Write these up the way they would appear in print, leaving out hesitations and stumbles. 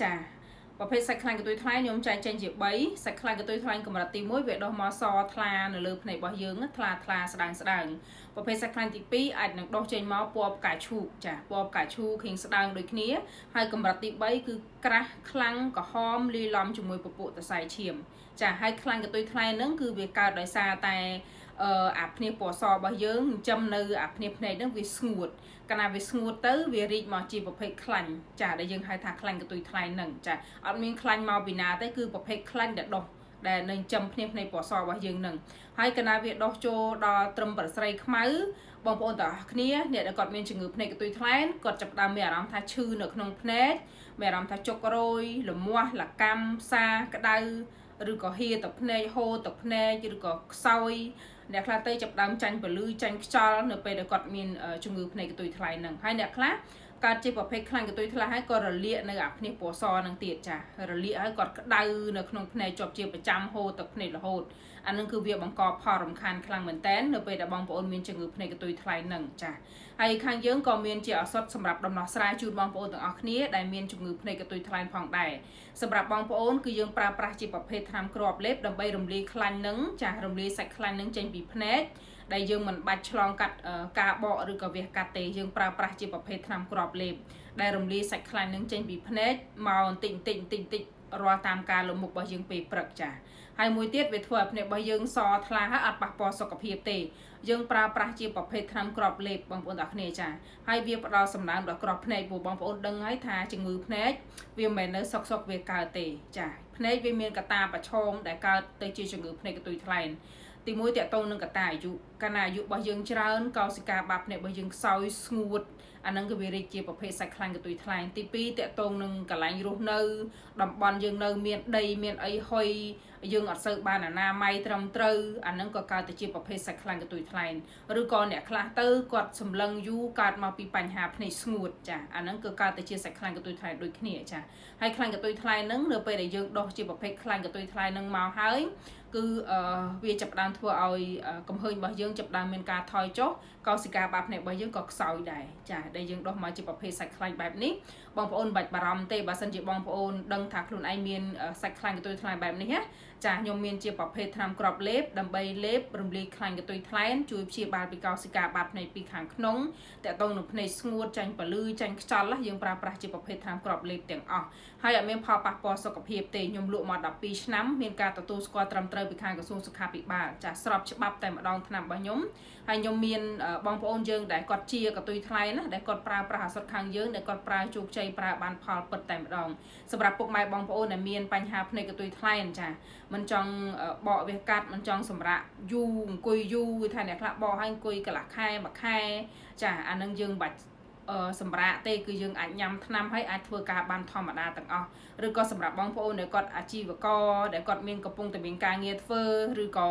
ចាប្រភេទសាច់ខ្លាញ់កន្ទុយថ្លែងខ្ញុំចែកចេញជា3សាច់ខ្លាញ់កន្ទុយថ្លែងកម្រិតទី1វាដុះមកសថ្លានៅលើភ្នែករបស់យើងថ្លាស្ដើងប្រភេទសាច់ខ្លាញ់ទី2អាចនឹងដុះចេញមកពណ៌ផ្កាឈូកចាពណ៌ផ្កាឈូកខៀងស្ដើងដូចគ្នាហើយកម្រិតទី3គឺក្រាស់ខ្លាំងក្រហមលាយឡំជាមួយពពួកសរសៃឈាមចាហើយខ្លាញ់កន្ទុយថ្លែងហ្នឹងគឺវាកើតដោយសារតែអាភ្នែកពណ៌សរបស់យើងចិញ្ចឹមនៅអាភ្នែកភ្នែកហ្នឹងវាស្ងួតកាលណាវាស្ងួតទៅវារីកមកជាប្រភេទខ្លាញ់ចាដែលយើងហៅថាខ្លាញ់កន្ទុយថ្លែងហ្នឹងចាអត់មានខ្លាញ់មកពីណាទេគឺប្រភេទខ្លាញ់ដែលដុះដែលនៅចិញ្ចឹមភ្នែកពណ៌សរបស់យើងហ្នឹងហើយកាលណាវាដុះចូលដល់ត្រឹមប្រស្រីខ្មៅបងប្អូនទាំងអស់គ្នាអ្នកដែលគាត់មានជំងឺភ្នែកកន្ទុយថ្លែងគាត់ចាប់ផ្ដើមមានអារម្មណ៍ថាឈឺនៅក្នុងភ្នែកមានអារម្មណ៍ថាចុករយលមាស់លកម្មសាក្តៅឬក៏ហៀទៅភ្នែកហូរទៅភ្នែកឬក៏ខ្សោយអ្នកខ្លះទៅចាប់ដើមចាញ់ពលឺចាញ់ខ្យល់នៅពេលដែលគាត់មានជំងឺភ្នែកកន្ទុយថ្លែងហ្នឹងហើយអ្នកខ្លះកើតជាប្រភេទខ្លាញ់កន្ទុយថ្លែងហើយក៏រលាកនៅអាភ្នែកពណ៌សហ្នឹងទៀតចារលាកហើយគាត់ក្តៅនៅក្នុងភ្នែកជាប់ជាប្រចាំហូរទឹកភ្នែករហូតអានឹងគឺវាបង្កផលរំខានខ្លាំងមែនតើនៅពេលដែលបងប្អូនមានជំងឺភ្នែកកន្ទុយថ្លែងហ្នឹងចាហើយខាងយើងក៏មានជាឱសថសម្រាប់ដំណោះស្រាយជូនបងប្អូនទាំងអស់គ្នាដែលមានជំងឺភ្នែកកន្ទុយថ្លែងផងដែរសម្រាប់បងប្អូនគឺយើងប្រើប្រាស់ជាប្រភេទថ្នាំគ្រាប់លេបដើម្បីរំលាយខ្លាញ់ហ្នឹងចារំលាយសាច់ខ្លាញ់ហ្នឹងចេញពីភ្នែកដែលយើងមិនបាច់ឆ្លងកាត់ការបកឬក៏វះកាត់ទេយើងប្រើប្រាស់ជាប្រភេទថ្នាំគ្រាប់លេបដែលរំលាយសាច់ខ្លាញ់នឹងចេញពីភ្នែកមកបន្តិចរាល់តាមការលមុខរបស់យើងពេលព្រឹកចាហើយមួយទៀតវាធ្វើឲ្យភ្នែករបស់យើងសថ្លាហើយអត់ប៉ះពាល់សុខភាពទេយើងប្រើប្រាស់ជាប្រភេទថ្នាំគ្រាប់លេបបងប្អូនទាំងគ្នាចាហើយវាផ្ដល់សំណើមដល់គ្រាប់ភ្នែកពួកបងប្អូនដឹងហើយថាជំងឺភ្នែកវាមិនមែននៅសុកវាកើតទេចាភ្នែកវាមានកត្តាប្រឈមដែលកើតទៅជាជំងឺភ្នែកកន្ទុយថ្លែងទី1តកតងនឹងកត្តាអាយុកាលណាអាយុរបស់យើងច្រើនកោសិកាបាប់ភ្នែករបស់យើងខ្សោយស្ងួតអាហ្នឹងគឺវារីកជាប្រភេទសាច់ខ្លាញ់កន្ទុយថ្លែងទី2តកតងនឹងកន្លែងរស់នៅតំបន់យើងនៅមានដីមានអីហុយយើងអត់សូវបានអនាម័យត្រឹមត្រូវអាហ្នឹងក៏កើតទៅជាប្រភេទសាច់ខ្លាញ់កន្ទុយថ្លែងឬក៏អ្នកខ្លះទៅគាត់សម្លឹងយូរកើតមកពីបញ្ហាភ្នែកស្ងួតចាអាហ្នឹងគឺកើតទៅជាសាច់ខ្លាញ់កន្ទុយថ្លែងដូចគ្នាចាហើយខ្លាញ់កន្ទុយថ្លែងហ្នឹងនៅពេលដែលយើងដោះជាប្រភេទខ្លាញ់កន្ទុយថ្លែងហ្នឹងមកហើយគឺវាចាប់ផ្ដើមធ្វើឲ្យកំហើញរបស់យើងចាប់ផ្ដើមមានការថយចុះកោសិកាបាបភ្នែករបស់យើងក៏ខ្សោយដែរចាដែលយើងដោះមកជាប្រភេទសាច់ខ្លាញ់បែបនេះបងប្អូនមិនបាច់បារម្ភទេបើសិនជាបងប្អូនដឹងថាខ្លួនឯងមានសាច់ខ្លាញ់កន្ទុយថ្លែងបែបនេះណាចាខ្ញុំមានជាប្រភេទថ្នាំគ្រាប់លេបដើម្បីលេបរំលាយខ្លាញ់កន្ទុយថ្លែងជួយព្យាបាលពីកោសិកាបាបភ្នែកពីខាងក្នុងតកតងនឹងភ្នែកស្ងួតចាញ់ពលឺចាញ់ខ្យល់យើងប្រើប្រាស់ជាប្រភេទថ្នាំគ្រាប់លេបទាំងអស់ហើយអត់មានផលប៉ះពាល់សុខភាពទេខ្ញុំលក់មក12ឆ្នាំមានការទទួលស្គាល់ត្រឹមត្រូវពីខាងក្រសួងសុខាភិបាលចាស្របច្បាប់តែម្ដងថ្នាំរបស់ខ្ញុំហើយខ្ញុំមានបងប្អូនយើងដែលគាត់ជាកន្ទុយថ្លែងណាដែលគាត់ប្រើប្រាស់ឱសថខាងយើងដែលគាត់ប្រើជោគជ័យប្រើបានផលពិតតែម្ដងសម្រាប់ពុកម៉ែបងប្អូនដែលមានបញ្ហាភ្នែកកន្ទុយថ្លែងចាមិនចង់បកវះកាត់មិនចង់សម្រាកយូរអង្គុយយូរវាថាអ្នកខ្លះបកឲ្យអង្គុយកន្លះខែមួយខែចាអានឹងយើងបាច់សម្រាប់ទេគឺយើងអាចញ៉ាំថ្នាំហើយអាចធ្វើការបានធម្មតាទាំងអស់ឬក៏សម្រាប់បងប្អូនដែលគាត់អាជីវករដែលគាត់មានកំពុងតែមានការងារធ្វើឬក៏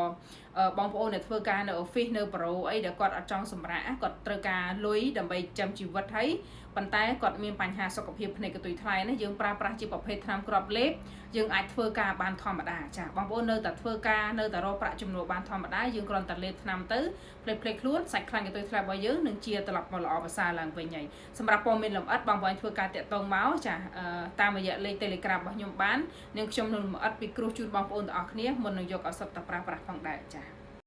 បងប្អូនដែលធ្វើការនៅ office នៅប្រូអីដែលគាត់អត់ចង់សម្រាកគាត់ត្រូវការលុយដើម្បីចិញ្ចឹមជីវិតហើយប៉ុន្តែគាត់មានបញ្ហាសុខភាពភ្នែកកន្ទុយថ្លែងណាយើងប្រើប្រាស់ជាប្រភេទថ្នាំគ្រាប់លេបយើងអាចធ្វើការបានធម្មតាចាបងប្អូននៅតែធ្វើការនៅតែរកប្រាក់ចំណូលបានធម្មតាយើងគ្រាន់តែលេបថ្នាំទៅផ្លេចខ្លួនសាច់ខ្លាញ់កន្ទុយថ្លែងរបស់យើងនឹងជាត្រឡប់មកល្អប្រសើរឡើងវិញហើយសម្រាប់ព័ត៌មានលម្អិតបងប្អូនធ្វើការតាក់ទងមកចាតាមរយៈលេខ Telegram របស់ខ្ញុំបាននឹងខ្ញុំនឹងលម្អិតពីគ្រោះជូនបងប្អូនទាំងអស់គ្នាមុននឹងយកឱសថទៅប្រើប្រាស់ផងដែរចា